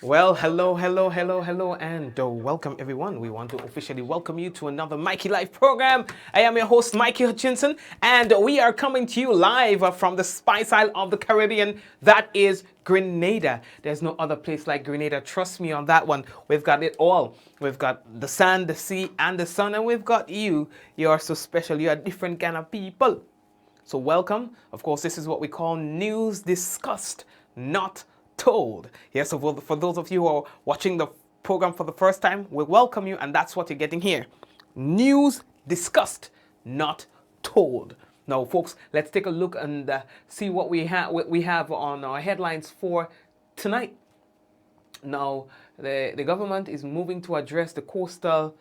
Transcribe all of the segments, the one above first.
Well, hello, and welcome everyone. We want to officially welcome you to another Mikey Live program. I am your host, Mikey Hutchinson, and we are coming to you live from the Spice Isle of the Caribbean. That is Grenada. There's no other place like Grenada. Trust me on that one. We've got it all. We've got the sand, the sea, and the sun, and we've got you. You are so special. You are different kind of people. So welcome. Of course, this is what we call news discussed, not told. Yes, so for those of you who are watching the program for the first time, we welcome you, and that's what you're getting here. News discussed, not told. Now, folks, let's take a look and see what we have on our headlines for tonight. Now, the government is moving to address the coastal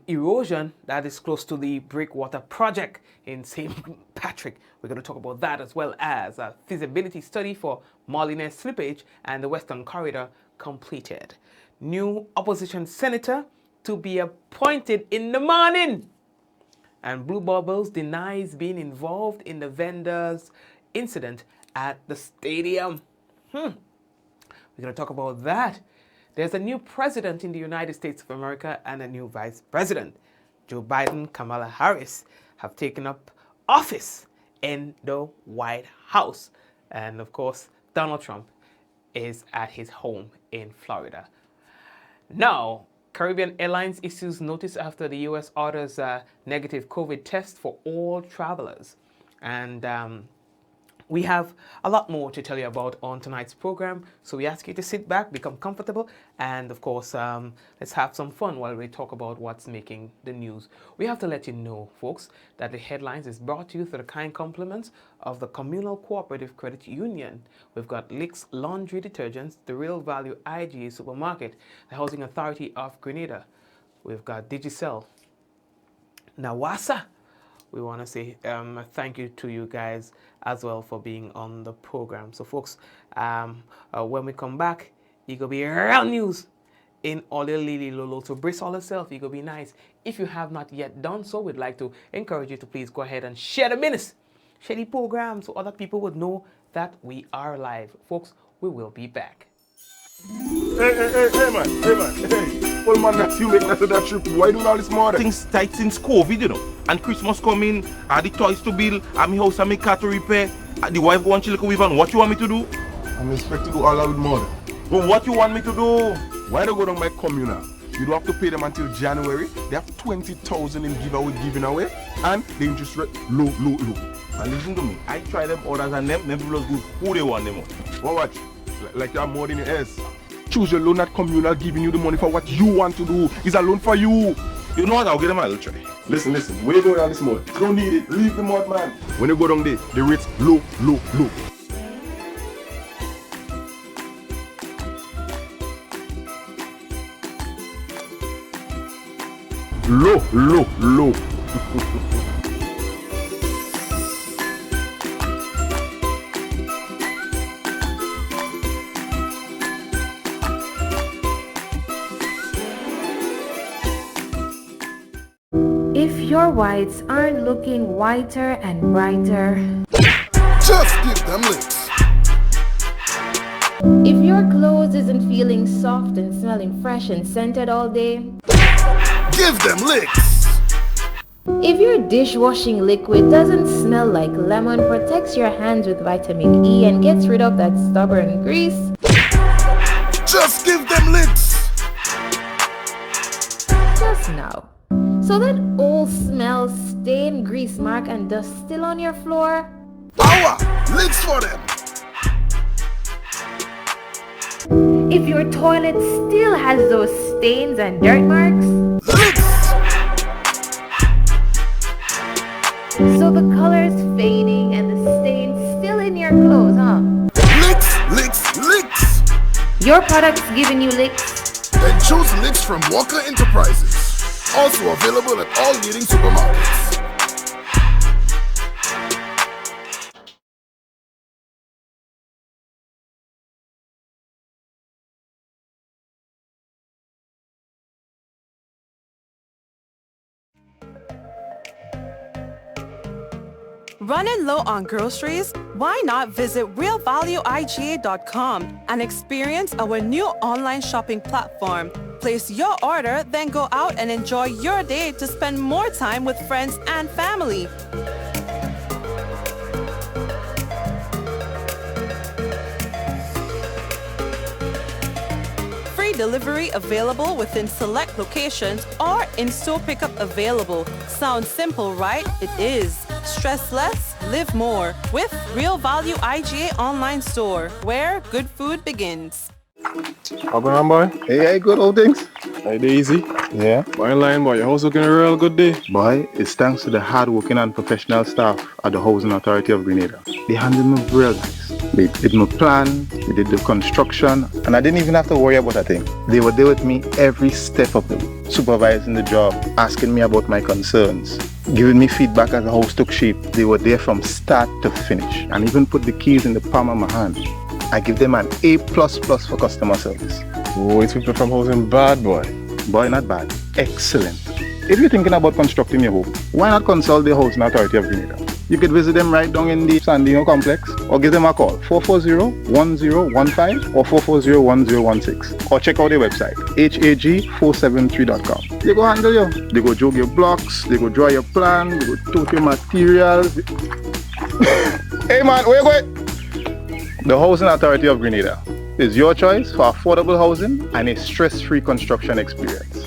erosion that is close to the Breakwater project in St. Patrick. We're going to talk about that as well as a feasibility study for Molinere slippage and the Western Corridor completed. New opposition senator to be appointed in the morning. And Blue Bubbles denies being involved in the vendors incident at the stadium. We're going to talk about that. There's a new president in the United States of America and a new vice president. Joe Biden, Kamala Harris have taken up office in the White House. And of course, Donald Trump is at his home in Florida. Now, Caribbean Airlines issues notice after the U.S. orders a negative COVID test for all travelers. And we have a lot more to tell you about on tonight's program, so we ask you to sit back, become comfortable, and of course, let's have some fun while we talk about what's making the news. We have to let you know, folks, that the headlines is brought to you through the kind compliments of the Communal Cooperative Credit Union. We've got Licks Laundry Detergents, the Real Value IGA Supermarket, the Housing Authority of Grenada. We've got Digicel, Nawasa. We want to say thank you to you guys as well for being on the program. So, folks, when we come back, it's going to be real news in all your Lily Lolo. So, brace all yourself. It's going to be nice. If you have not yet done so, we'd like to encourage you to please go ahead and share the minutes, share the program so other people would know that we are live. Folks, we will be back. Hey, man. Well, man, that's you make that trip. Why doing all this more? Things tight since COVID, you know. And Christmas coming, I had the toys to build, I my house and my car to repair. The wife go and chill with and what you want me to do? I'm expect to do all that with more. Well, what you want me to do? Why don't go down my communal? You don't have to pay them until January. They have 20,000 in giveaway giving away, and the interest rate low. And listen to me, I try them orders and them people good who they want them on. Well, watch. Like you have more than your ears. Choose your loan at communal, giving you the money for what you want to do. It's a loan for you. You know what? I'll get them a little try. Listen. Where you going down this mud? Don't need it. Leave the mud, man. When you go down there, the rates low. Low. If your whites aren't looking whiter and brighter, just give them licks. if your clothes isn't feeling soft and smelling fresh and scented all day, Give them licks. if your dishwashing liquid doesn't smell like lemon, protects your hands with vitamin E and gets rid of that stubborn grease, Just give them licks. just now. So that old smell, stain, grease mark and dust still on your floor, Power. Licks for them. if your toilet still has those stains and dirt marks, Licks. so the color's fading and the stains still in your clothes, huh? Licks. Your product's giving you licks. Then choose licks from Walker Enterprises. Also available at all leading supermarkets. Running low on groceries? Why not visit realvalueiga.com and experience our new online shopping platform? Place your order, then go out and enjoy your day to spend more time with friends and family. Free delivery available within select locations or in-store pickup available. Sounds simple, right? It is. Stress less, live more with Real Value IGA online store, where good food begins. How going on, boy? Hey, good old things. Hey, they easy. Yeah. Boy, in line, boy. Your house looking a real good day. Boy, it's thanks to the hard-working and professional staff at the Housing Authority of Grenada. They handled me real nice. They did my plan, they did the construction, and I didn't even have to worry about a thing. They were there with me every step of the way, supervising the job, asking me about my concerns, giving me feedback as the house took shape. They were there from start to finish, and even put the keys in the palm of my hand. I give them an A++ for customer service. Oh, it's people from housing bad, boy. Boy, not bad. Excellent. If you're thinking about constructing your home, why not consult the Housing Authority of Grenada? You could visit them right down in the Sandino complex, or give them a call, 440-1015 or 440-1016. Or check out their website, hag473.com. They go handle you. They go jog your blocks, they go draw your plan, they go tote your materials. Hey man, where you going? The Housing Authority of Grenada is your choice for affordable housing and a stress-free construction experience.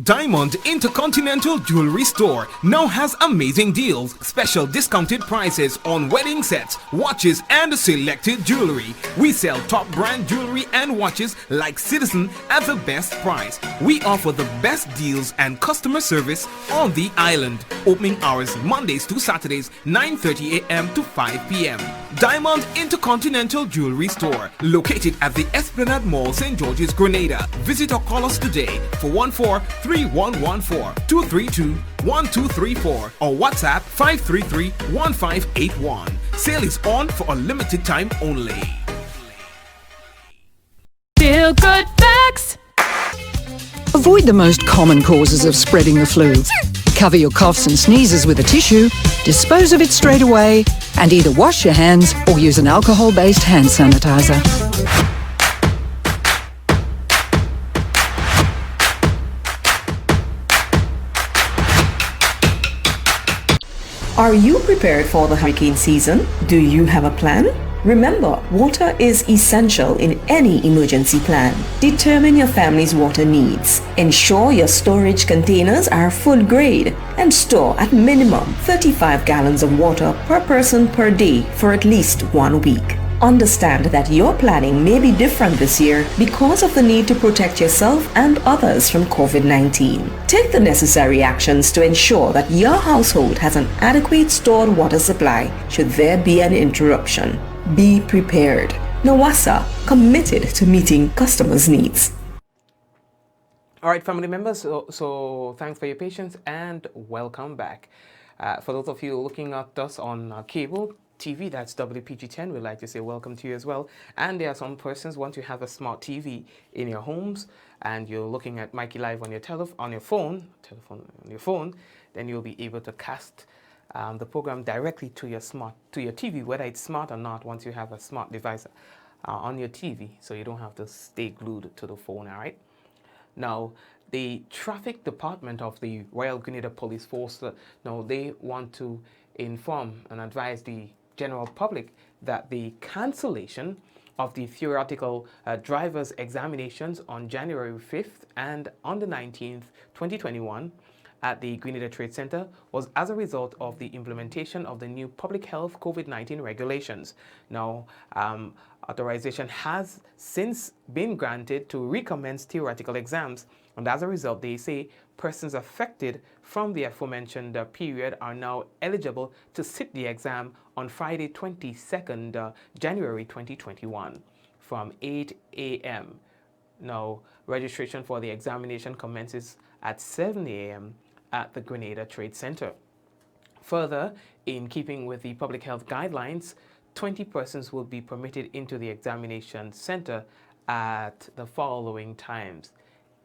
Diamond Intercontinental Jewelry Store now has amazing deals, special discounted prices on wedding sets, watches and selected jewelry. We sell top brand jewelry and watches like Citizen at the best price. We offer the best deals and customer service on the island. Opening hours Mondays to Saturdays 9:30 a.m. to 5 p.m. Diamond Intercontinental Jewelry Store, located at the Esplanade Mall, St. George's, Grenada. Visit or call us today for 14-3114-232-1234 or WhatsApp 533-1581. Sale is on for a limited time only. Feel good facts. Avoid the most common causes of spreading the flu. Cover your coughs and sneezes with a tissue, dispose of it straight away, and either wash your hands or use an alcohol-based hand sanitizer. Are you prepared for the hurricane season? Do you have a plan? Remember, water is essential in any emergency plan. Determine your family's water needs. Ensure your storage containers are food grade and store at minimum 35 gallons of water per person per day for at least 1 week. Understand that your planning may be different this year because of the need to protect yourself and others from COVID-19. Take the necessary actions to ensure that your household has an adequate stored water supply should there be an interruption. Be prepared. Nawasa, committed to meeting customers' needs. All right, family members, so thanks for your patience and welcome back. For those of you looking at us on cable TV, that's WPG10, we'd like to say welcome to you as well. And there are some persons, once you have a smart TV in your homes and you're looking at Mikey Live on your phone, then you'll be able to cast the program directly to your TV, whether it's smart or not, once you have a smart device on your TV, so you don't have to stay glued to the phone, all right? Now, the traffic department of the Royal Grenada Police Force, they want to inform and advise the general public that the cancellation of the theoretical driver's examinations on January 5th and on the 19th, 2021, at the Grenada Trade Center was as a result of the implementation of the new public health COVID-19 regulations. Now, authorization has since been granted to recommence theoretical exams, and as a result, they say persons affected from the aforementioned period are now eligible to sit the exam on Friday, 22nd January 2021 from 8 a.m. Now, registration for the examination commences at 7 a.m. at the Grenada Trade Center. Further, in keeping with the public health guidelines, 20 persons will be permitted into the examination center at the following times: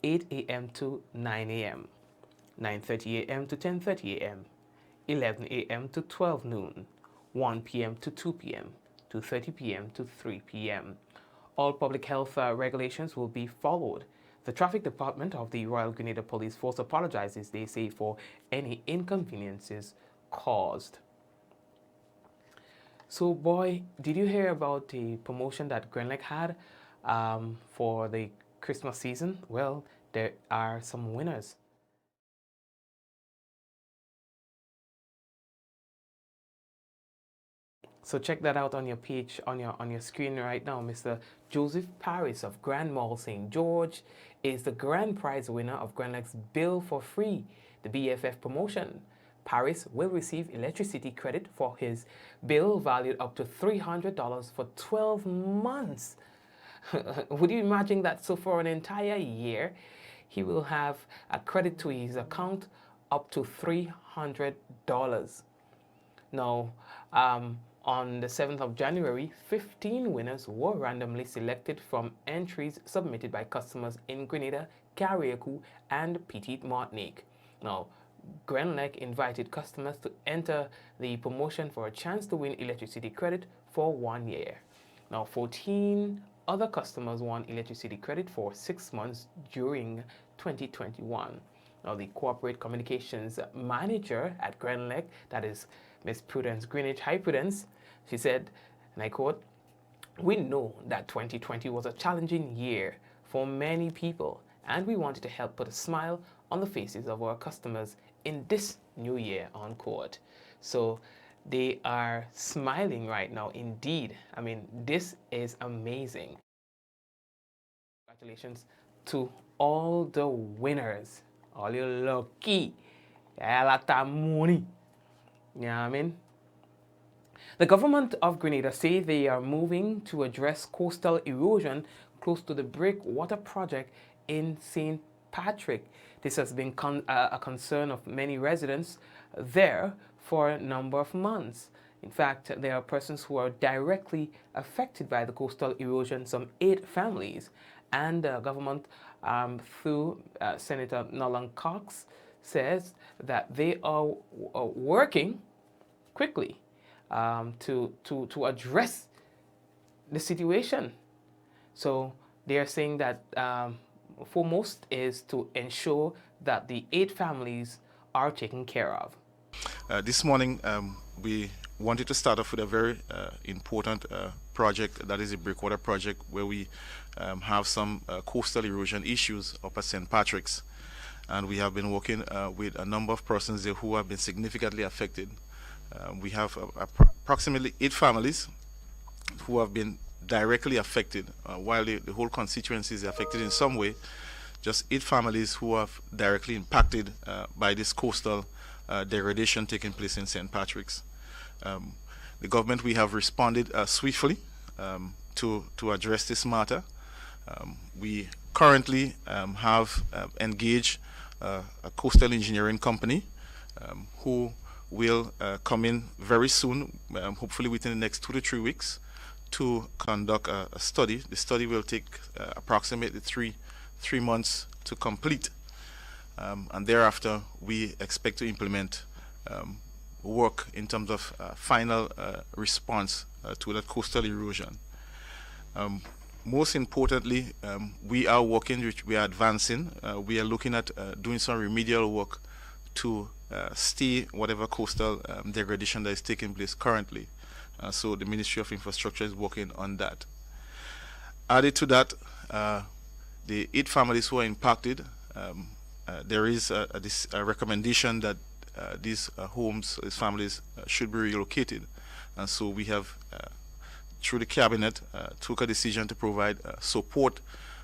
8 a.m. to 9 a.m., 9:30 a.m. to 10:30 a.m., 11 a.m. to 12 noon, 1 p.m. to 2 p.m., 2:30 p.m. to 3 p.m. All public health regulations will be followed. The Traffic Department of the Royal Grenada Police Force apologizes, they say, for any inconveniences caused. So, boy, did you hear about the promotion that Grenlec had for the Christmas season? Well, there are some winners. So check that out on your page, on your screen right now. Mr. Joseph Paris of Grand Mall St. George is the grand prize winner of Grenlec's Bill for Free, the BFF promotion. Paris will receive electricity credit for his bill valued up to $300 for 12 months. Would you imagine that? So for an entire year, he will have a credit to his account up to $300. Now, on the 7th of January, 15 winners were randomly selected from entries submitted by customers in Grenada, Carriacou, and Petite Martinique. Now, Grenlec invited customers to enter the promotion for a chance to win electricity credit for 1 year. Now, 14 other customers won electricity credit for 6 months during 2021. Now, the corporate communications manager at Grenlec, that is Ms. Prudence Greenwich. Hi, Prudence. She said, and I quote, "We know that 2020 was a challenging year for many people, and we wanted to help put a smile on the faces of our customers in this new year," unquote. So they are smiling right now, indeed. I mean, this is amazing. Congratulations to all the winners. All you lucky. A lot of money. You know what I mean? The government of Grenada say they are moving to address coastal erosion close to the breakwater project in St. Patrick. This has been a concern of many residents there for a number of months. In fact, there are persons who are directly affected by the coastal erosion, some 8 families. And the government, through Senator Nolan Cox, says that they are working quickly to address the situation. So they are saying that foremost is to ensure that the 8 families are taken care of. This morning we wanted to start off with a very important project, that is a breakwater project, where we have some coastal erosion issues up at St. Patrick's, and we have been working with a number of persons there who have been significantly affected. We have approximately 8 families who have been directly affected, while the whole constituency is affected in some way. Just 8 families who have directly impacted by this coastal degradation taking place in St. Patrick's. The government, we have responded swiftly to address this matter. We currently have engaged a coastal engineering company who will come in very soon, hopefully within the next 2 to 3 weeks, to conduct a study. The study will take approximately three months to complete, and thereafter we expect to implement work in terms of final response to that coastal erosion. Most importantly, we are working, we are advancing, we are looking at doing some remedial work to stay whatever coastal degradation that is taking place currently. So the Ministry of Infrastructure is working on that. Added to that, the 8 families who are impacted, there is a recommendation that these homes, these families should be relocated. And so we have, through the cabinet, took a decision to provide support,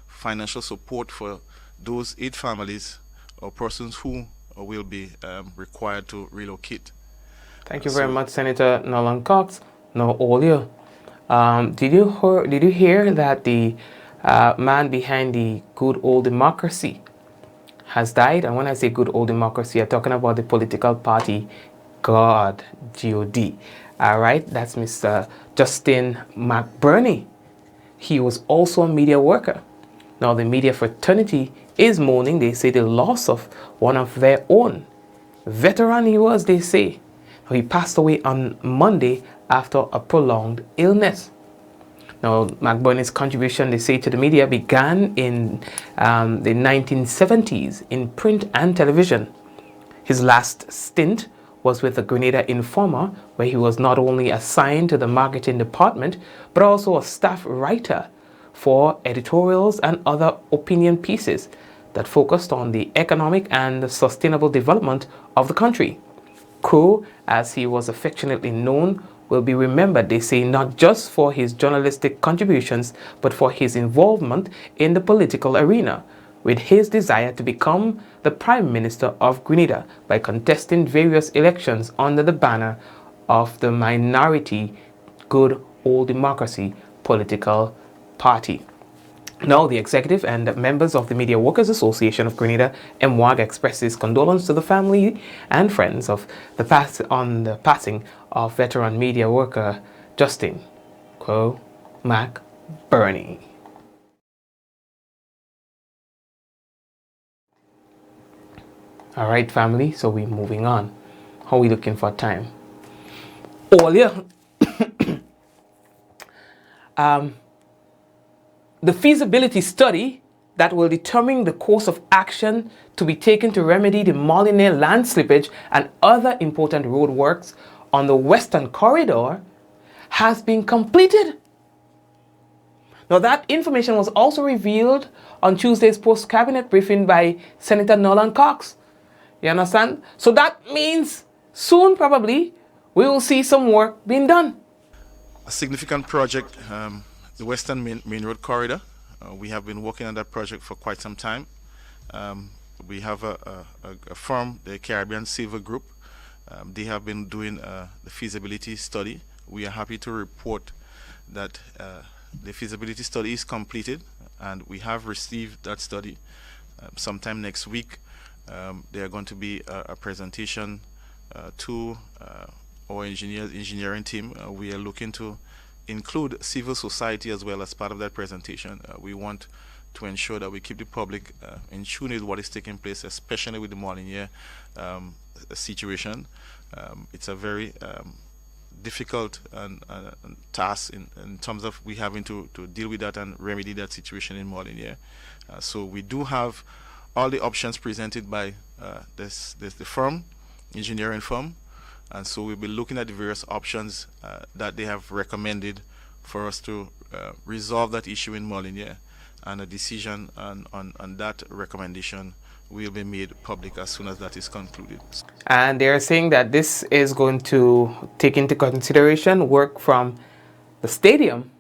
financial support for those 8 families or persons who will be required to relocate. Thank you very much, Senator Nolan Cox. Now, Olia, did you hear that the man behind the good old democracy has died? And when I say good old democracy, I'm talking about the political party God, G-O-D. All right, that's Mr. Justin McBurney. He was also a media worker. Now, the media fraternity is mourning, they say, the loss of one of their own. Veteran he was, they say. He passed away on Monday after a prolonged illness. Now, McBurney's contribution, they say, to the media began in the 1970s in print and television. His last stint was with the Grenada Informer, where he was not only assigned to the marketing department, but also a staff writer for editorials and other opinion pieces that focused on the economic and sustainable development of the country. Crow, as he was affectionately known, will be remembered, they say, not just for his journalistic contributions, but for his involvement in the political arena, with his desire to become the Prime Minister of Grenada by contesting various elections under the banner of the minority Good Old Democracy political party. Now, the executive and members of the Media Workers Association of Grenada, MWAG, expresses condolence to the family and friends of the passing of veteran media worker Justin McBurney. All right, family, so we're moving on. How are we looking for time? Earlier, the feasibility study that will determine the course of action to be taken to remedy the Molinere land slippage and other important road works on the Western Corridor has been completed. Now, that information was also revealed on Tuesday's post-cabinet briefing by Senator Nolan Cox. You understand? So that means soon, probably, we will see some work being done. A significant project, the Western Main Road Corridor. We have been working on that project for quite some time. We have a firm, the Caribbean Silver Group. They have been doing the feasibility study. We are happy to report that the feasibility study is completed, and we have received that study. Sometime next week, there are going to be a presentation to our engineering team. We are looking to include civil society as well as part of that presentation. We want to ensure that we keep the public in tune with what is taking place, especially with the Molinere situation. It's a very difficult task in terms of we having to deal with that and remedy that situation in Molinere. So we do have all the options presented by the firm, engineering firm, and so we'll be looking at the various options that they have recommended for us to resolve that issue in Molinere, and a decision on that recommendation will be made public as soon as that is concluded. And they're saying that this is going to take into consideration work from the stadium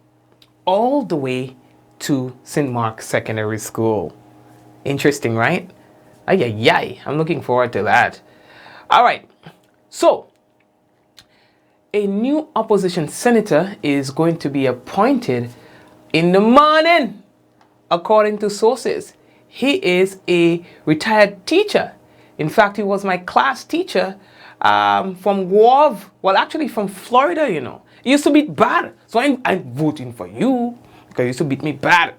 all the way to St. Mark's Secondary School. Interesting, right? Ay, ay, ay. I'm looking forward to that. All right. So, a new opposition senator is going to be appointed in the morning, according to sources. He is a retired teacher. In fact, he was my class teacher from Guave. Well, actually from Florida, you know. He used to beat bad. So I'm voting for you because he used to beat me bad.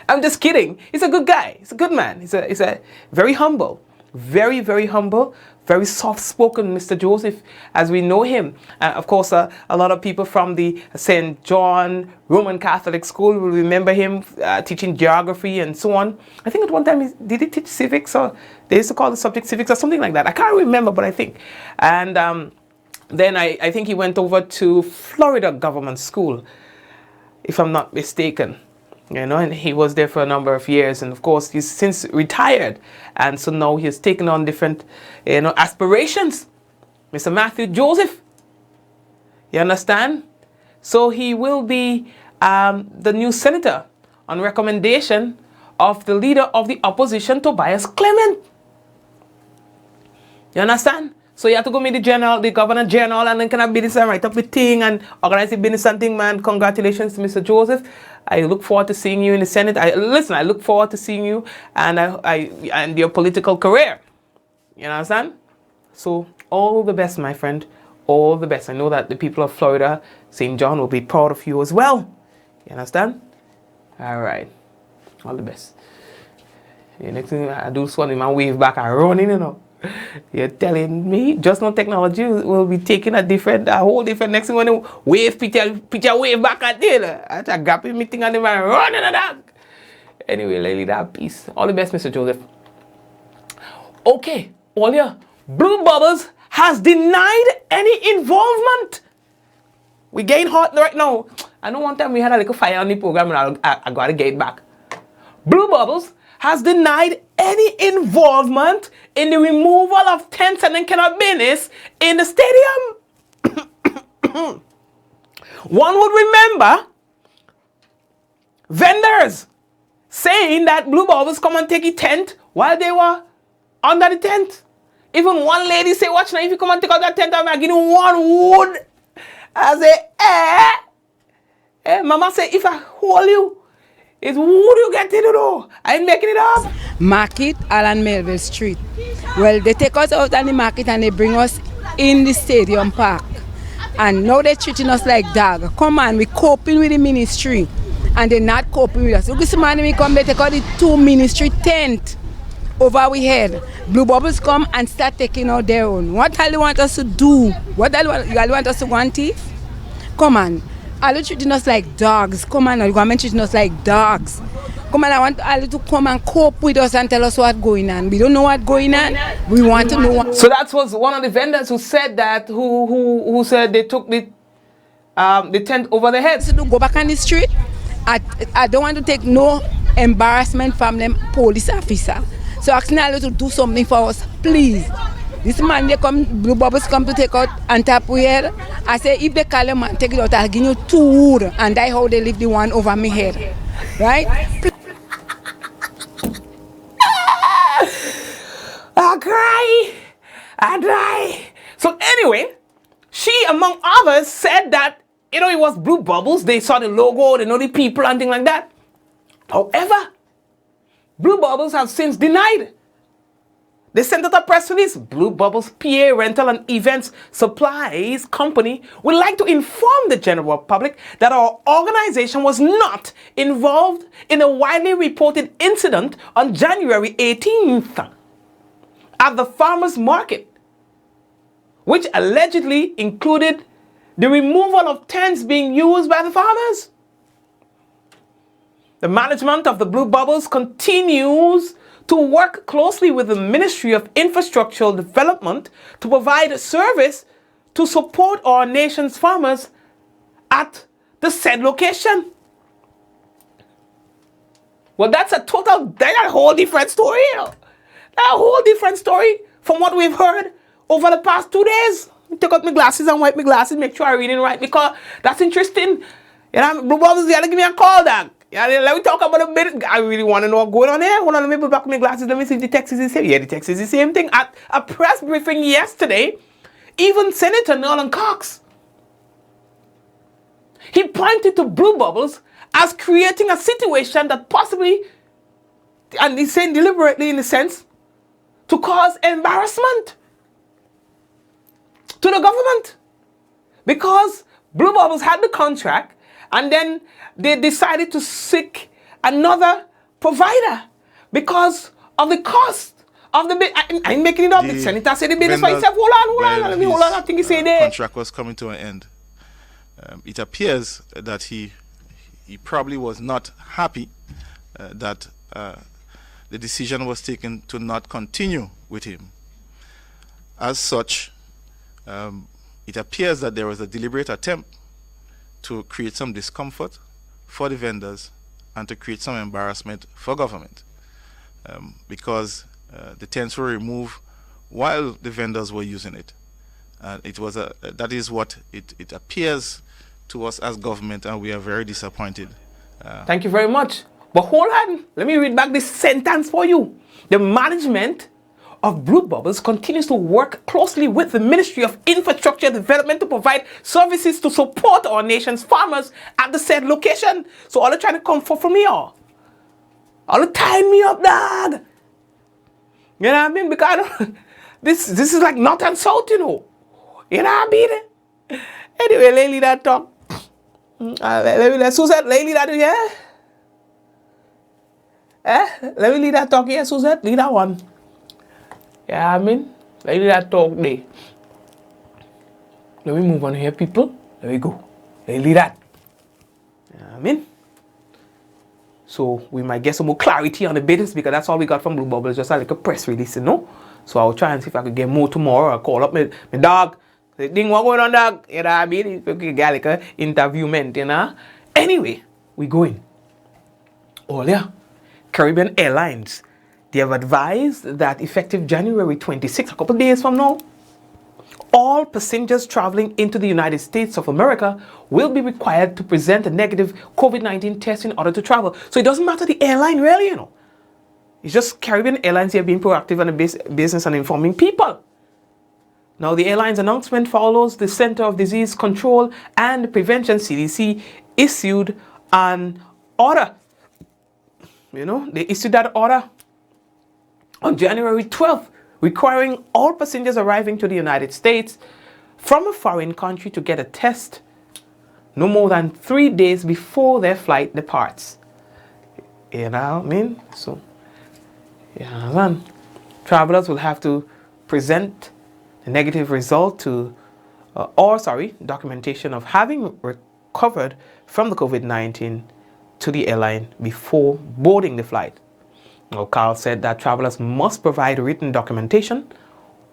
I'm just kidding. He's a good guy. He's a good man. He's a very humble. Very, very humble. Very soft-spoken, Mr. Joseph, as we know him. Of course, a lot of people from the St. John Roman Catholic School will remember him teaching geography and so on. I think at one time, did he teach civics? Or they used to call the subject civics or something like that. I can't remember, but I think. And then I think he went over to Florida Government School, if I'm not mistaken. You know, and he was there for a number of years, and of course he's since retired, and so now he's taken on different, aspirations. Mr. Matthew Joseph, you understand? So he will be the new senator on recommendation of the leader of the opposition, Tobias Clement. You understand? So you have to go meet the governor general, and then can I business and write up the thing and organize the business and thing, man. Congratulations to Mr. Joseph. I look forward to seeing you in the Senate. I look forward to seeing you and your political career. You understand? So all the best, my friend. All the best. I know that the people of Florida, St. John, will be proud of you as well. You understand? All right. All the best. The next thing I do is in my wave back, I running, you know. You're telling me just no technology will be taking a whole different next thing when you wave picture wave back at there. I just grab me thing and then I run in the dark. Anyway, lady, that peace. All the best, Mr. Joseph. Okay, Olia, Blue Bubbles has denied any involvement. We getting hot right now. I know one time we had a little fire on the program and I got to get it back. Blue Bubbles has denied any involvement in the removal of tents and business in the stadium. One would remember vendors saying that Blue Bubbles come and take a tent while they were under the tent. Even one lady say, watch now, if you come and take out that tent, I'm going to give you one wood. I say, mama say, if I hold you, it's wood you get to do. I ain't making it up. Market, Alan Melville Street. Well, they take us out on the market and they bring us in the stadium park. And now they're treating us like dog. Come on, we're coping with the ministry. And they're not coping with us. Look, this morning we come, they take out the 2 ministry tent over our head. Blue Bubbles come and start taking out their own. What all you want us to do? What all you want us to go and thief? Come on. All you treating us like dogs. Come on, the government treating us like dogs. Come on, I want all you to come and cope with us and tell us what's going on. We don't know what's going on. We want to know what. So that was one of the vendors who said that, who said they took the tent over their heads. To go back on the street. I don't want to take no embarrassment from them police officer. So asking all you to do something for us, please. This man, they come, Blue Bubbles come to take out and tap we head. I say, if they call them and take it out, I'll give you 2 wood. And that's how they leave the one over my head. Right? I cry. I die. So anyway, she, among others, said that, it was Blue Bubbles. They saw the logo, they know the people and things like that. However, Blue Bubbles have since denied. They sent out a press release. Blue Bubbles PA Rental and Events Supplies Company would like to inform the general public that our organization was not involved in a widely reported incident on January 18th at the farmers market, which allegedly included the removal of tents being used by the farmers. The management of the Blue Bubbles continues to work closely with the Ministry of Infrastructural Development to provide a service to support our nation's farmers at the said location. Well, that's a whole different story. A whole different story from what we've heard over the past 2 days. Take out my glasses and wipe my glasses, make sure I read it right, because that's interesting. Blue Bubbles, you gotta give me a call, dog. Yeah, let me talk about a bit. I really want to know what's going on here. Hold on, let me put back my glasses. Let me see if the text is the same. Yeah, the text is the same thing. At a press briefing yesterday, even Senator Nolan Cox, he pointed to Blue Bubbles as creating a situation that possibly, and he's saying deliberately in a sense, to cause embarrassment to the government. Because Blue Bubbles had the contract, and then they decided to seek another provider because of the cost of the bid. I'm making it up. The senator said the business for himself. Hold on. Let me hold on. I think he said there. Contract was coming to an end. It appears that he probably was not happy that the decision was taken to not continue with him. As such, it appears that there was a deliberate attempt to create some discomfort for the vendors and to create some embarrassment for government, because the tents were removed while the vendors were using it. It was that is what it appears to us as government, and we are very disappointed. Thank you very much. But hold on, let me read back this sentence for you. The management of Blue Bubbles continues to work closely with the Ministry of Infrastructure Development to provide services to support our nation's farmers at the said location. So all they're trying to come for me, all they tying me up, dog. You know what I mean? Because this is like north and south, you know. You know what I mean? Anyway, lately that talk. Susan, lately that, yeah. Let me leave that talk here, Suzette. Leave that one. Yeah, I mean, let me leave that talk there. Let me move on here, people. There we go. Let me leave that. Yeah, I mean. So we might get some more clarity on the business because that's all we got from Blue Bubble. Just like a press release, you know. So I'll try and see if I could get more tomorrow. I'll call up my dog. Say, Ding, what going on, dog? You know what I mean? If we could get like an interview, you know. Anyway, we going. Oh, yeah. Caribbean Airlines. They have advised that effective January 26, a couple days from now, all passengers traveling into the United States of America will be required to present a negative COVID-19 test in order to travel. So it doesn't matter the airline really, you know. It's just Caribbean Airlines here being proactive on the business and informing people. Now the airline's announcement follows the Center of Disease Control and Prevention, CDC, issued an order. You know, they issued that order on January 12th, requiring all passengers arriving to the United States from a foreign country to get a test no more than 3 days before their flight departs. You know what I mean? So, yeah, man. Travelers will have to present the negative result to, documentation of having recovered from the COVID-19 to the airline before boarding the flight. Now, Carl said that travelers must provide written documentation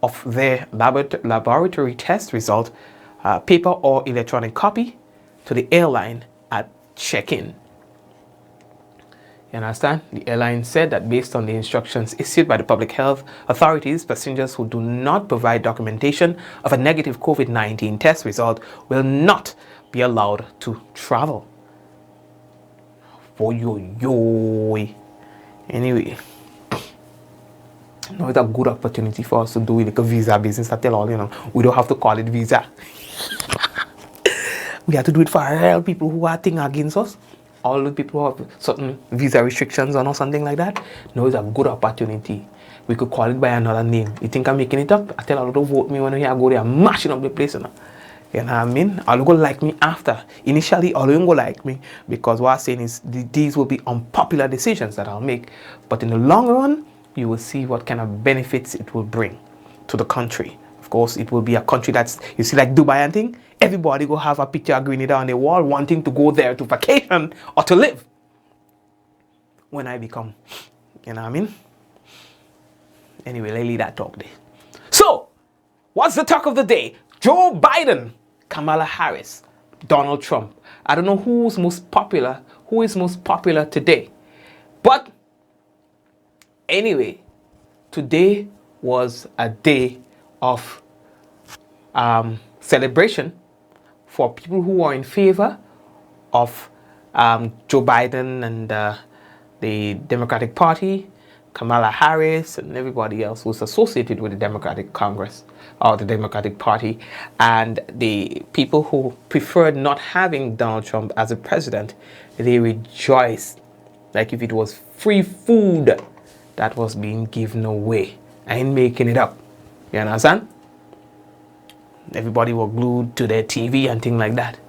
of their laboratory test result, paper or electronic copy, to the airline at check-in. You understand? The airline said that based on the instructions issued by the public health authorities, passengers who do not provide documentation of a negative COVID-19 test result will not be allowed to travel. Anyway, no, it's a good opportunity for us to do like a visa business. I tell all, you know, we don't have to call it visa. We have to do it for real people who are thinking against us. All the people who have certain visa restrictions on or something like that. No, it's a good opportunity. We could call it by another name. You think I'm making it up? I tell all to vote me when I go there, mashing up the place. You know what I mean? All go like me after. Initially, all go like me because what I'm saying is these will be unpopular decisions that I'll make. But in the long run, you will see what kind of benefits it will bring to the country. Of course, it will be a country that's, you see, like Dubai and thing. Everybody will have a picture of Grenada on the wall wanting to go there to vacation or to live when I become, you know what I mean? Anyway, let's leave that talk there. So, what's the talk of the day? Joe Biden, Kamala Harris, Donald Trump. I don't know who is most popular today. But anyway, today was a day of celebration for people who are in favor of Joe Biden and the Democratic Party, Kamala Harris, and everybody else who's associated with the Democratic Congress or the Democratic Party, and the people who preferred not having Donald Trump as a president. They rejoiced like if it was free food that was being given away. I ain't making it up. You understand? Everybody was glued to their TV and things like that.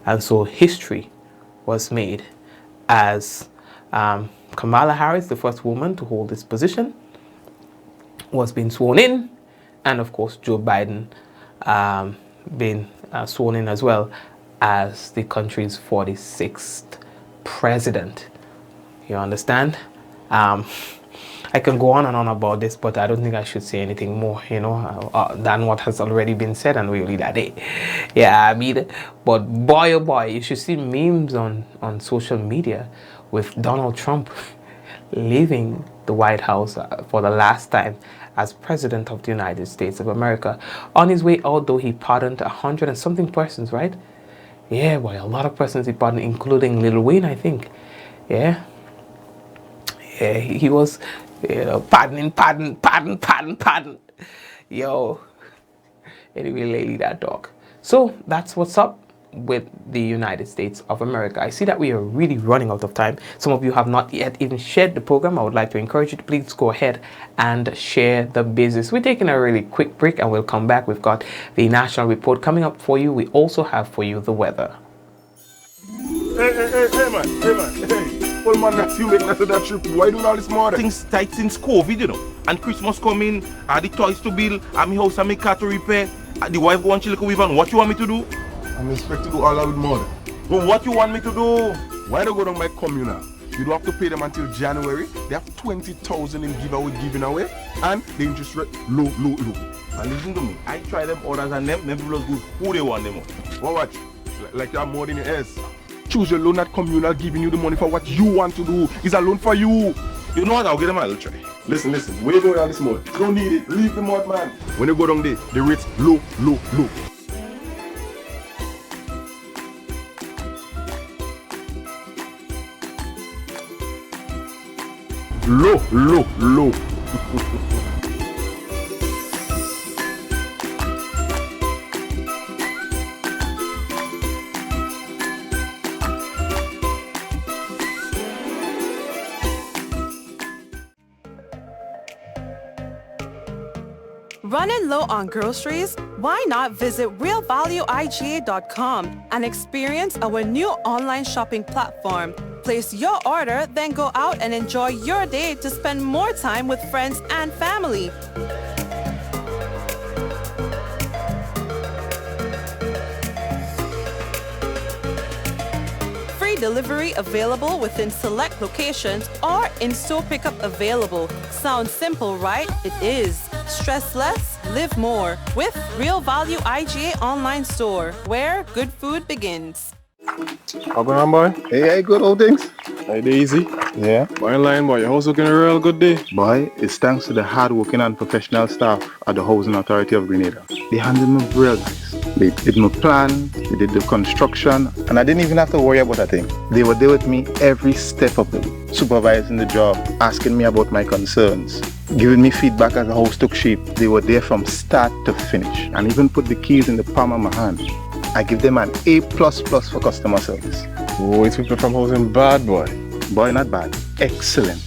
And so history was made as Kamala Harris, the first woman to hold this position, was being sworn in. And of course, Joe Biden being sworn in as well as the country's 46th president. You understand? I can go on and on about this, but I don't think I should say anything more, you know, than what has already been said, and really that day. Yeah, I mean, but boy, oh boy, you should see memes on social media with Donald Trump leaving the White House for the last time as President of the United States of America. On his way out, though, he pardoned 100 and something persons, right? Yeah, boy, a lot of persons he pardoned, including Lil Wayne, I think. Yeah. Yeah, he was, you know, pardon. Yo. Anyway, lately that talk. So that's what's up with the United States of America. I see that we are really running out of time. Some of you have not yet even shared the program. I would like to encourage you to please go ahead and share the business. We're taking a really quick break and we'll come back. We've got the national report coming up for you. We also have for you the weather. Hey, man. simple, man. That's you making us to that trip. Why doing all this more? Things tight since COVID, you know. And Christmas coming, the toys to build, and my house and my car to repair. The wife want to live and what you want me to do? I'm expected to do all that with mother. Well, what you want me to do? Why don't go down my communal? You don't have to pay them until January. They have 20,000 in giving away, and the interest rate low. And listen to me, I try them orders and them never look good. Who they want them on? Well, watch, like you have more than your ears. Choose your loan at communal, giving you the money for what you want to do. It's a loan for you. You know what? I'll get them a little try. Listen. Where you going all this money? Don't need it. Leave the mud, man. When you go down there, the rate's low. Low. Running low on groceries? Why not visit realvalueiga.com and experience our new online shopping platform? Place your order, then go out and enjoy your day to spend more time with friends and family. Free delivery available within select locations or in-store pickup available. Sounds simple, right? It is. Stress less, live more with Real Value IGA online store, where good food begins. How going on, boy? Hey, good old things. Hey, easy. Yeah. Boy, in line, boy. Your house looking a real good day. Boy, it's thanks to the hard-working and professional staff at the Housing Authority of Grenada. They handled me real nice. They did my plan, they did the construction, and I didn't even have to worry about a thing. They were there with me every step of the way, supervising the job, asking me about my concerns, giving me feedback as the house took shape. They were there from start to finish, and even put the keys in the palm of my hand. I give them an A++ for customer service. Oh, it's people from housing bad, boy. Boy, not bad. Excellent.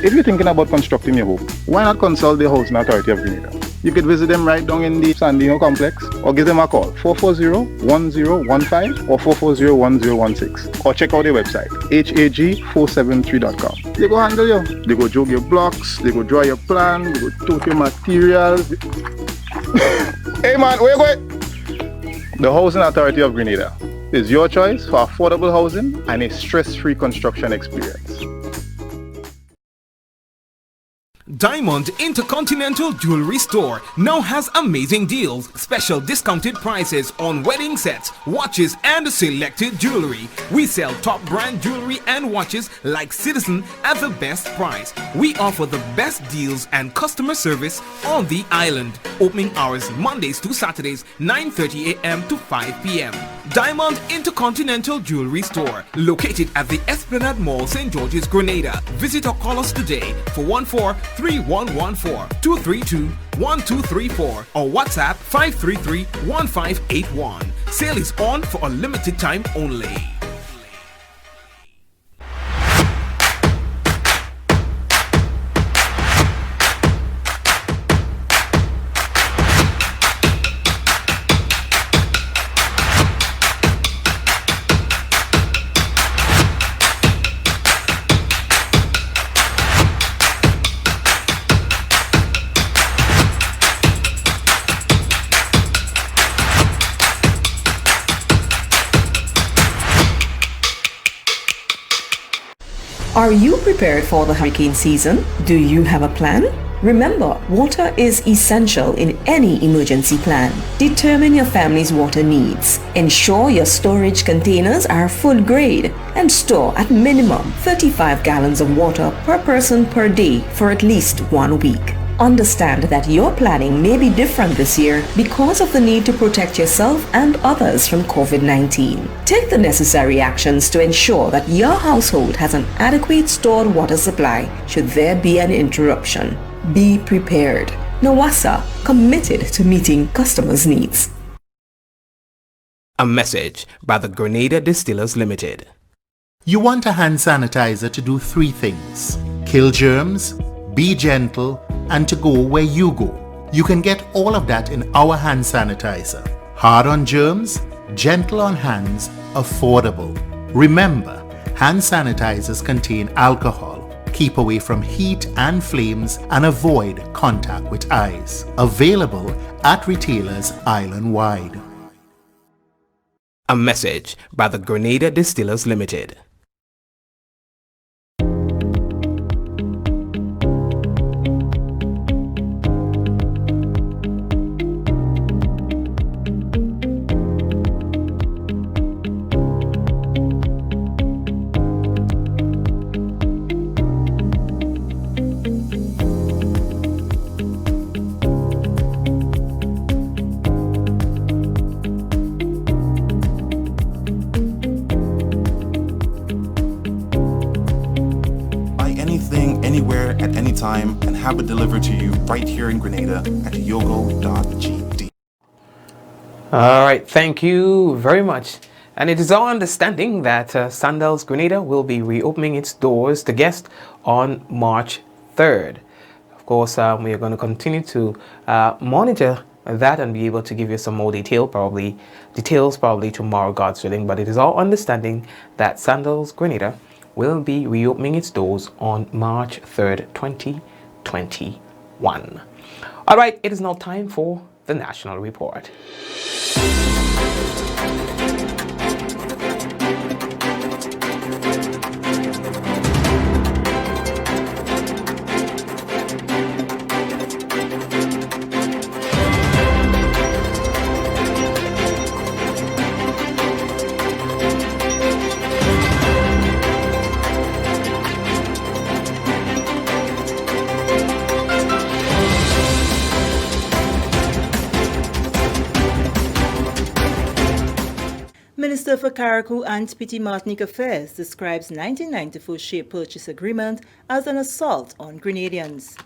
If you're thinking about constructing your home, why not consult the Housing Authority of Grenada? You could visit them right down in the Sandino complex, or give them a call 440-1015 or 440-1016, or check out their website hag473.com. They go handle you. They go jog your blocks, they go draw your plan, they go tote your materials. Hey man, where you going? The Housing Authority of Grenada is your choice for affordable housing and a stress-free construction experience. Diamond Intercontinental Jewelry Store now has amazing deals, special discounted prices on wedding sets, watches and selected jewelry. We sell top brand jewelry and watches like Citizen at the best price. We offer the best deals and customer service on the island. Opening hours Mondays to Saturdays 9:30 a.m. to 5 p.m. Diamond Intercontinental Jewelry Store, located at the Esplanade Mall, St. George's, Grenada. Visit or call us today for 14-3114-232-1234 or WhatsApp 533-1581. Sale is on for a limited time only. Are you prepared for the hurricane season? Do you have a plan? Remember, water is essential in any emergency plan. Determine your family's water needs. Ensure your storage containers are food grade and store at minimum 35 gallons of water per person per day for at least 1 week. Understand that your planning may be different this year because of the need to protect yourself and others from COVID-19. Take the necessary actions to ensure that your household has an adequate stored water supply should there be an interruption. Be prepared. Nawasa, committed to meeting customers' needs. A message by the Grenada Distillers Limited. You want a hand sanitizer to do 3 things: kill germs, be gentle, and to go where you go. You can get all of that in our hand sanitizer. Hard on germs, gentle on hands, affordable. Remember, Hand sanitizers contain alcohol. Keep away from heat and flames and avoid contact with eyes. Available at retailers island-wide. A message by the Grenada Distillers Limited. Anywhere at any time and have it delivered to you right here in Grenada at yogo.gd. All right, thank you very much. And it is our understanding that Sandals Grenada will be reopening its doors to guests on March 3rd. Of course, we are going to continue to monitor that and be able to give you some more details probably tomorrow, God's willing. But it is our understanding that Sandals Grenada will be reopening its doors on March 3rd, 2021. All right, it is now time for the National Report. Minister for Carriacou and Petite Martinique Affairs describes 1994 share purchase agreement as an assault on Grenadians.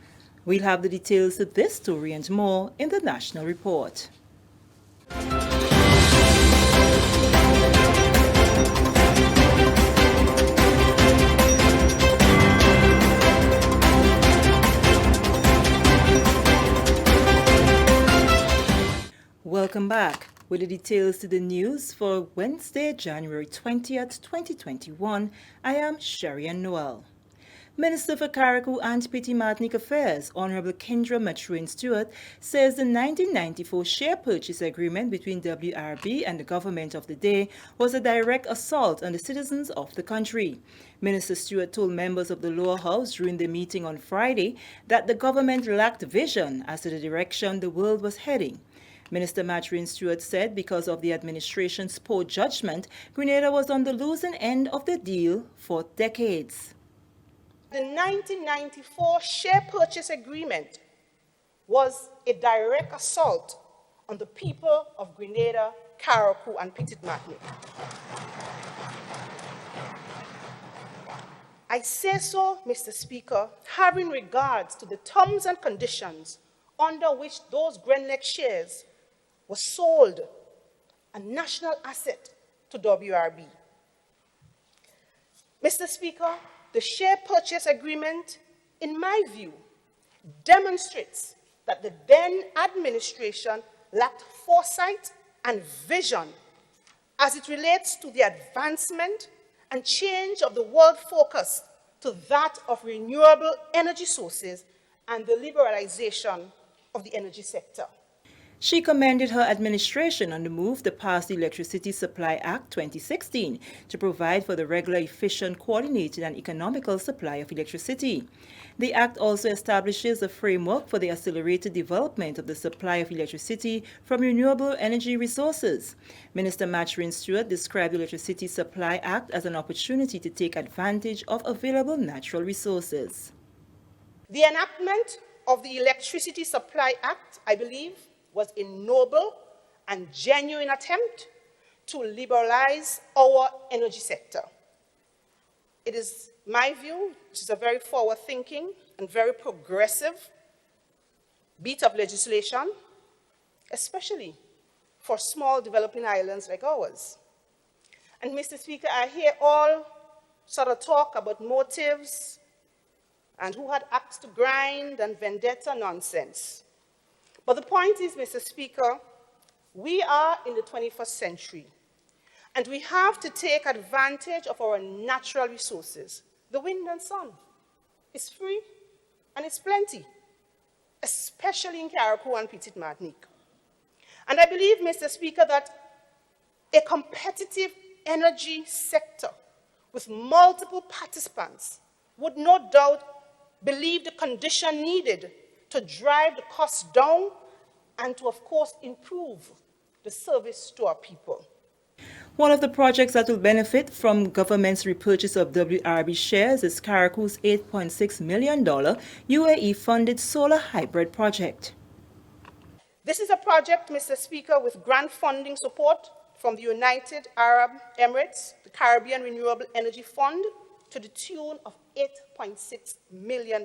We'll have the details of this story and more in the National Report. Welcome back. With the details to the news for Wednesday, January 20th, 2021, I am Sherry-Ann Noel. Minister for Carriacou and Petite Martinique Affairs, Honorable Kendra Matruin Stewart, says the 1994 share purchase agreement between WRB and the government of the day was a direct assault on the citizens of the country. Minister Stewart told members of the lower house during the meeting on Friday that the government lacked vision as to the direction the world was heading. Minister Matruin Stewart said because of the administration's poor judgment, Grenada was on the losing end of the deal for decades. The 1994 share purchase agreement was a direct assault on the people of Grenada, Carriacou, and Petite Martinique. I say so, Mr. Speaker, having regards to the terms and conditions under which those Grenlec shares was sold, a national asset to WRB. Mr. Speaker, the share purchase agreement, in my view, demonstrates that the then administration lacked foresight and vision as it relates to the advancement and change of the world focus to that of renewable energy sources and the liberalization of the energy sector. She commended her administration on the move to pass the Electricity Supply Act 2016 to provide for the regular, efficient, coordinated, and economical supply of electricity. The act also establishes a framework for the accelerated development of the supply of electricity from renewable energy resources. Minister Matruin Stewart described the Electricity Supply Act as an opportunity to take advantage of available natural resources. The enactment of the Electricity Supply Act, I believe, was a noble and genuine attempt to liberalize our energy sector. It is my view, which is a very forward-thinking and very progressive bit of legislation, especially for small developing islands like ours. And Mr. Speaker, I hear all sort of talk about motives and who had axe to grind and vendetta nonsense. But the point is, Mr. Speaker, we are in the 21st century, And we have to take advantage of our natural resources. The wind and sun is free and it's plenty, especially in Carriacou and Petite Martinique. And I believe, Mr. Speaker, that a competitive energy sector with multiple participants would no doubt believe the condition needed to drive the costs down and to, of course, improve the service to our people. One of the projects that will benefit from government's repurchase of WRB shares is Carriacou's $8.6 million UAE-funded solar hybrid project. This is a project, Mr. Speaker, with grant funding support from the United Arab Emirates, the Caribbean Renewable Energy Fund, to the tune of $8.6 million.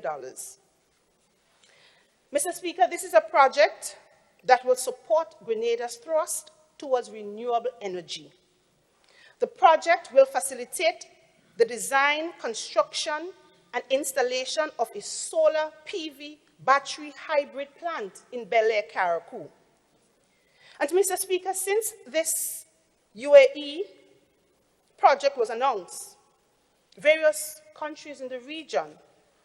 Mr. Speaker, this is a project that will support Grenada's thrust towards renewable energy. The project will facilitate the design, construction, and installation of a solar PV battery hybrid plant in Bel Air, Carriacou. And Mr. Speaker, since this UAE project was announced, various countries in the region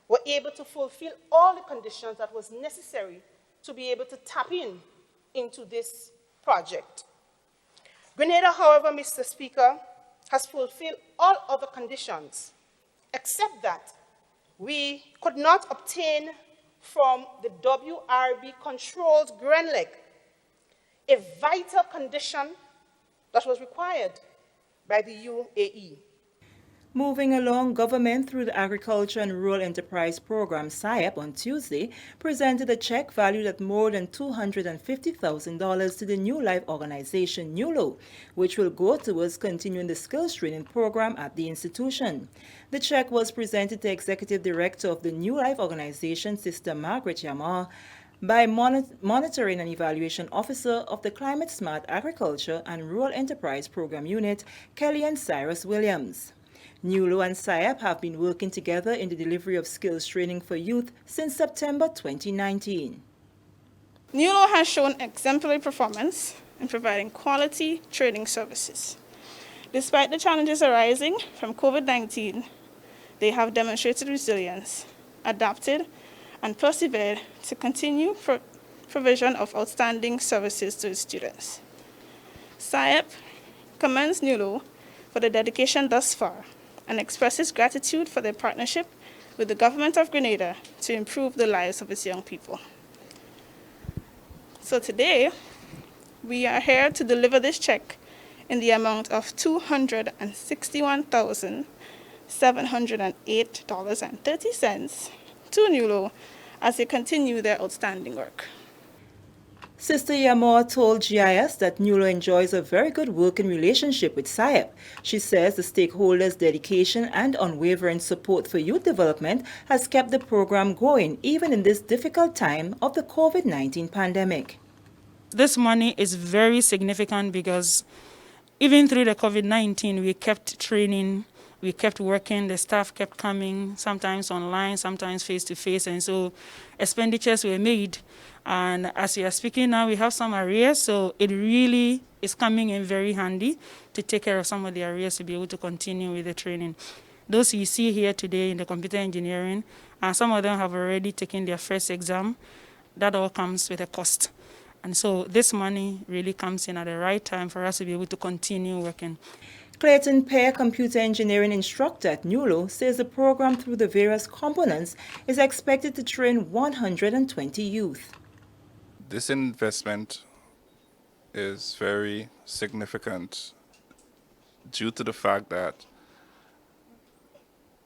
were able to fulfill all the conditions that was necessary to be able to tap into this project. Grenada, however, Mr. Speaker, has fulfilled all other conditions, except that we could not obtain from the WRB-controlled Grenleg a vital condition that was required by the UAE. Moving along, government through the Agriculture and Rural Enterprise Program, SIAP, on Tuesday, presented a check valued at more than $250,000 to the New Life organization, NULO, which will go towards continuing the skills training program at the institution. The check was presented to Executive Director of the New Life organization, Sister Margaret Yamar, by Monitoring and Evaluation Officer of the Climate Smart Agriculture and Rural Enterprise Program Unit, Kellyanne Cyrus Williams. NULO and SIAP have been working together in the delivery of skills training for youth since September 2019. NULO has shown exemplary performance in providing quality training services. Despite the challenges arising from COVID-19, they have demonstrated resilience, adapted, and persevered to continue provision of outstanding services to its students. SIAP commends NULO for the dedication thus far and expresses gratitude for their partnership with the government of Grenada to improve the lives of its young people. So today, we are here to deliver this check in the amount of $261,708.30 to NULO as they continue their outstanding work. Sister Yamor told GIS that NULO enjoys a very good working relationship with SIAP. She says the stakeholders' dedication and unwavering support for youth development has kept the program going even in this difficult time of the COVID-19 pandemic. This money is very significant because even through the COVID-19, we kept training, we kept working, the staff kept coming, sometimes online, sometimes face-to-face, and so expenditures were made. And as we are speaking now, we have some arrears, so it really is coming in very handy to take care of some of the arrears to be able to continue with the training. Those you see here today in the computer engineering, and some of them have already taken their first exam, that all comes with a cost. And so this money really comes in at the right time for us to be able to continue working. Clayton Pear, computer engineering instructor at NULO, says the program through the various components is expected to train 120 youth. This investment is very significant due to the fact that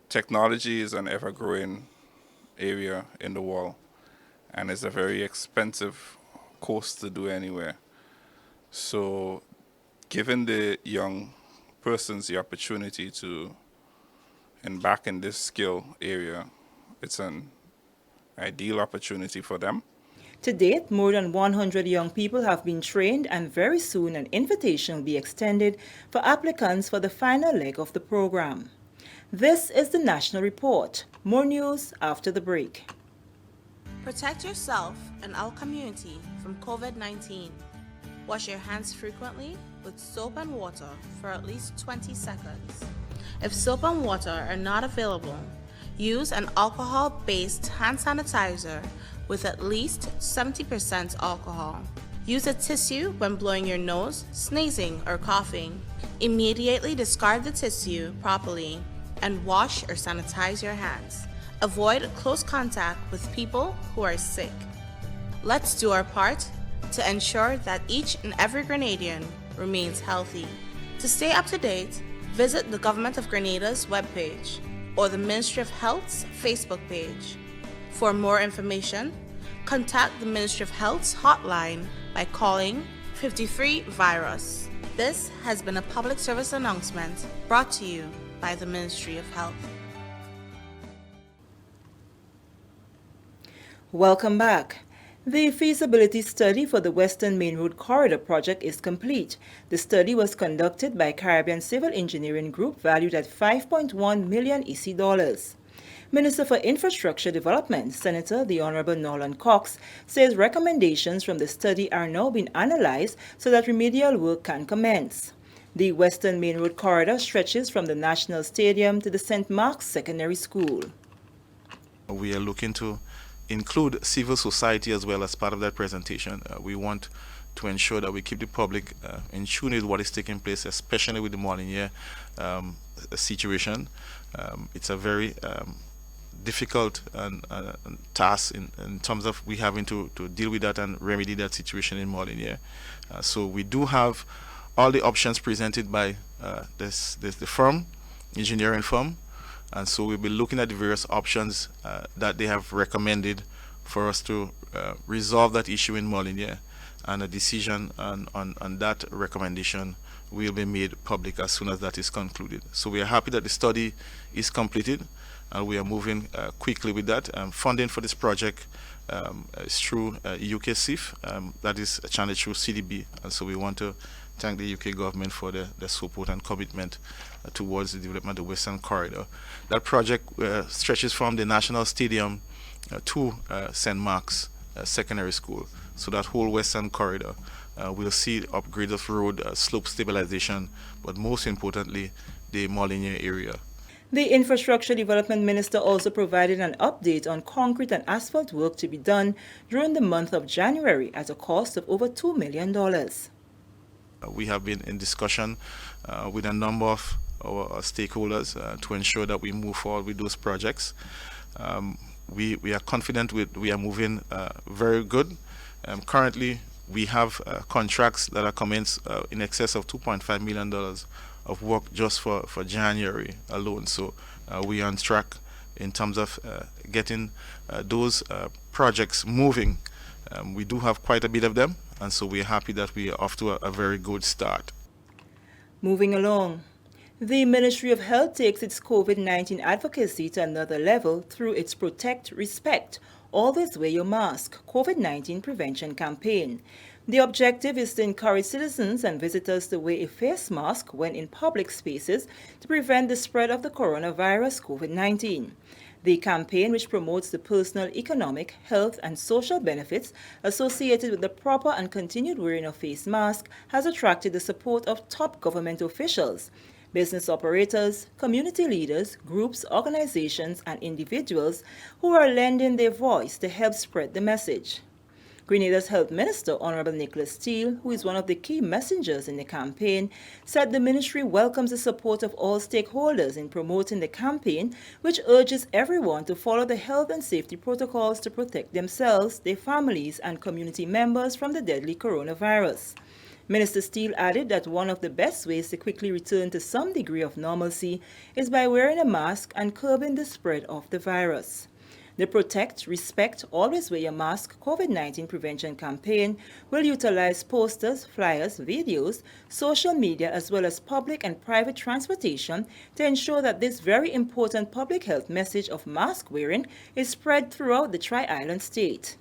technology is an ever-growing area in the world and it's a very expensive course to do anywhere. So giving the young persons the opportunity to embark in this skill area, it's an ideal opportunity for them. To date, more than 100 young people have been trained, and very soon an invitation will be extended for applicants for the final leg of the program. This is the National Report. More news after the break. Protect yourself and our community from COVID-19. Wash your hands frequently, with soap and water for at least 20 seconds. If soap and water are not available, use an alcohol-based hand sanitizer with at least 70% alcohol. Use a tissue when blowing your nose, sneezing, or coughing. Immediately discard the tissue properly and wash or sanitize your hands. Avoid close contact with people who are sick. Let's do our part to ensure that each and every Grenadian remains healthy. To stay up to date, visit the Government of Grenada's webpage or the Ministry of Health's Facebook page. For more information, contact the Ministry of Health's hotline by calling 53-VIRUS. This has been a public service announcement brought to you by the Ministry of Health. Welcome back. The feasibility study for the Western Main Road Corridor project is complete. The study was conducted by Caribbean Civil Engineering Group valued at $5.1 million EC dollars. Minister for Infrastructure Development, Senator the Honorable Nolan Cox, says recommendations from the study are now being analyzed so that remedial work can commence. The Western Main Road Corridor stretches from the National Stadium to the St. Mark's Secondary School. We are looking to include civil society as well as part of that presentation. We want to ensure that we keep the public in tune with what is taking place, especially with the Molinere situation. It's a very difficult task in terms of we having to deal with that and remedy that situation in Molinere. So we do have all the options presented by the firm, engineering firm, and so we'll be looking at the various options that they have recommended for us to resolve that issue in Molinere, and a decision on that recommendation will be made public as soon as that is concluded. So we are happy that the study is completed, and we are moving quickly with that. Funding for this project is through UK CIF, that is channeled through CDB, and so we want to thank the UK government for their support and commitment towards the development of the Western Corridor. That project stretches from the National Stadium to St. Mark's Secondary School. So that whole Western Corridor will see upgrades of road, slope stabilization, but most importantly, the Molinere area. The Infrastructure Development Minister also provided an update on concrete and asphalt work to be done during the month of January at a cost of over $2 million. We have been in discussion with a number of our stakeholders to ensure that we move forward with those projects. We are confident we are moving very good. Currently, we have contracts that are commenced in excess of $2.5 million of work just for January alone. So we are on track in terms of getting those projects moving. We do have quite a bit of them, and so we're happy that we are off to a very good start. Moving along, the Ministry of Health takes its COVID-19 advocacy to another level through its Protect, Respect, Always Wear Your Mask COVID-19 prevention campaign. The objective is to encourage citizens and visitors to wear a face mask when in public spaces to prevent the spread of the coronavirus COVID-19. The campaign, which promotes the personal, economic, health, and social benefits associated with the proper and continued wearing of face masks, has attracted the support of top government officials, business operators, community leaders, groups, organizations, and individuals who are lending their voice to help spread the message. Grenada's Health Minister, Honorable Nicholas Steele, who is one of the key messengers in the campaign, said the ministry welcomes the support of all stakeholders in promoting the campaign, which urges everyone to follow the health and safety protocols to protect themselves, their families, and community members from the deadly coronavirus. Minister Steele added that one of the best ways to quickly return to some degree of normalcy is by wearing a mask and curbing the spread of the virus. The Protect, Respect, Always Wear Your Mask COVID-19 prevention campaign will utilize posters, flyers, videos, social media, as well as public and private transportation to ensure that this very important public health message of mask wearing is spread throughout the Tri-Island state.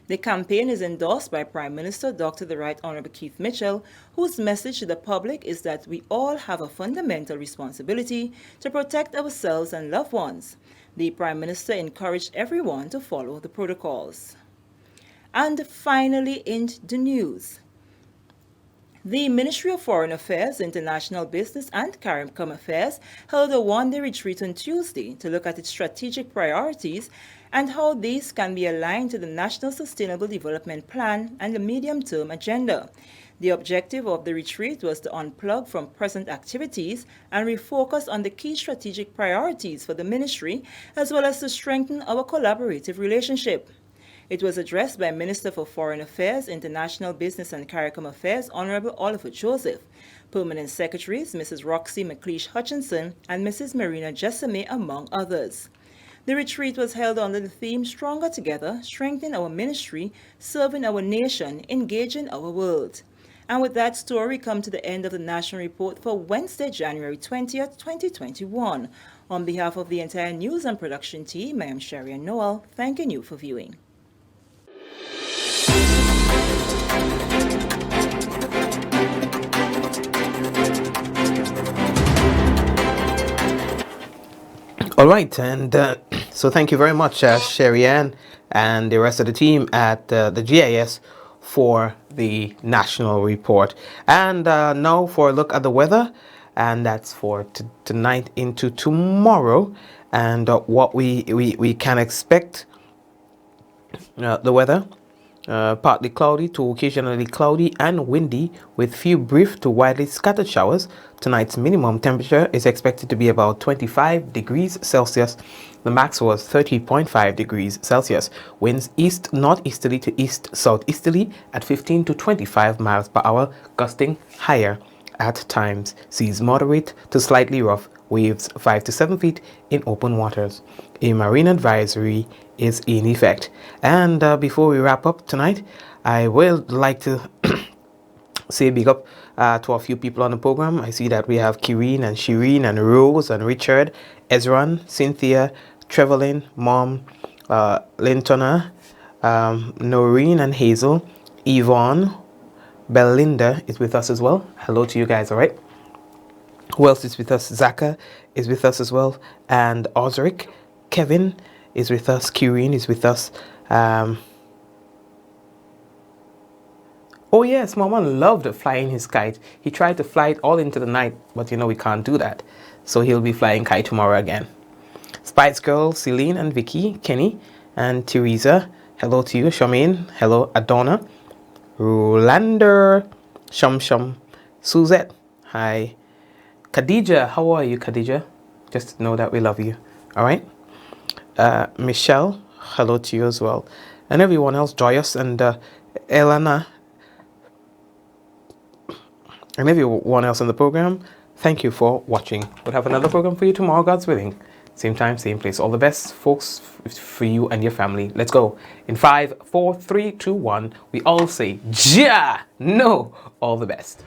The campaign is endorsed by Prime Minister Dr. the Right Honorable Keith Mitchell, whose message to the public is that we all have a fundamental responsibility to protect ourselves and loved ones. The Prime Minister encouraged everyone to follow the protocols. And finally, in the news, The Ministry of Foreign Affairs, International Business and CARICOM Affairs held a one-day retreat on Tuesday to look at its strategic priorities and how these can be aligned to the National Sustainable Development Plan and the medium-term agenda. The objective of the retreat was to unplug from present activities and refocus on the key strategic priorities for the ministry, as well as to strengthen our collaborative relationship. It was addressed by Minister for Foreign Affairs, International Business and CARICOM Affairs, Honorable Oliver Joseph, Permanent Secretaries Mrs. Roxy McLeish Hutchinson and Mrs. Marina Jessame, among others. The retreat was held under the theme Stronger Together, Strengthening Our Ministry, Serving Our Nation, Engaging Our World. And with that story, we come to the end of the National Report for Wednesday, January 20th, 2021. On behalf of the entire news and production team, I am Sherry and Noel, thanking you for viewing. All right, and so thank you very much, Sherry Ann and the rest of the team at the GIS for the national report. And now for a look at the weather, and that's for tonight into tomorrow, and what we can expect. The weather. Partly cloudy to occasionally cloudy and windy with few brief to widely scattered showers. Tonight's minimum temperature is expected to be about 25 degrees Celsius. The max was 30.5 degrees Celsius. Winds east northeasterly to east southeasterly at 15 to 25 miles per hour, gusting higher at times. Seas moderate to slightly rough. Waves 5 to 7 feet in open waters. A marine advisory is in effect. And before we wrap up tonight, I would like to say big up to a few people on the program. I see that we have Kireen and Shireen and Rose and Richard, Ezran, Cynthia, Trevelyn, Mom, Lintona, Noreen and Hazel, Yvonne, Belinda is with us as well. Hello to you guys, all right? Who else is with us? Zaka is with us as well. And Osric. Kevin is with us. Kireen is with us. Oh yes, Mama loved flying his kite. He tried to fly it all into the night, but you know we can't do that. So he'll be flying kite tomorrow again. Spice Girl, Celine and Vicky, Kenny and Teresa. Hello to you. Charmaine. Hello, Adonna. Rolander. Shum. Suzette. Hi. Khadija, how are you, Khadija? Just know that we love you. All right. Michelle, hello to you as well. And everyone else, Joyous and Elena. And everyone else on the program, thank you for watching. We'll have another program for you tomorrow, God's willing. Same time, same place. All the best, folks, for you and your family. Let's go. In 5, 4, 3, 2, 1, we all say, Ja! No! All the best.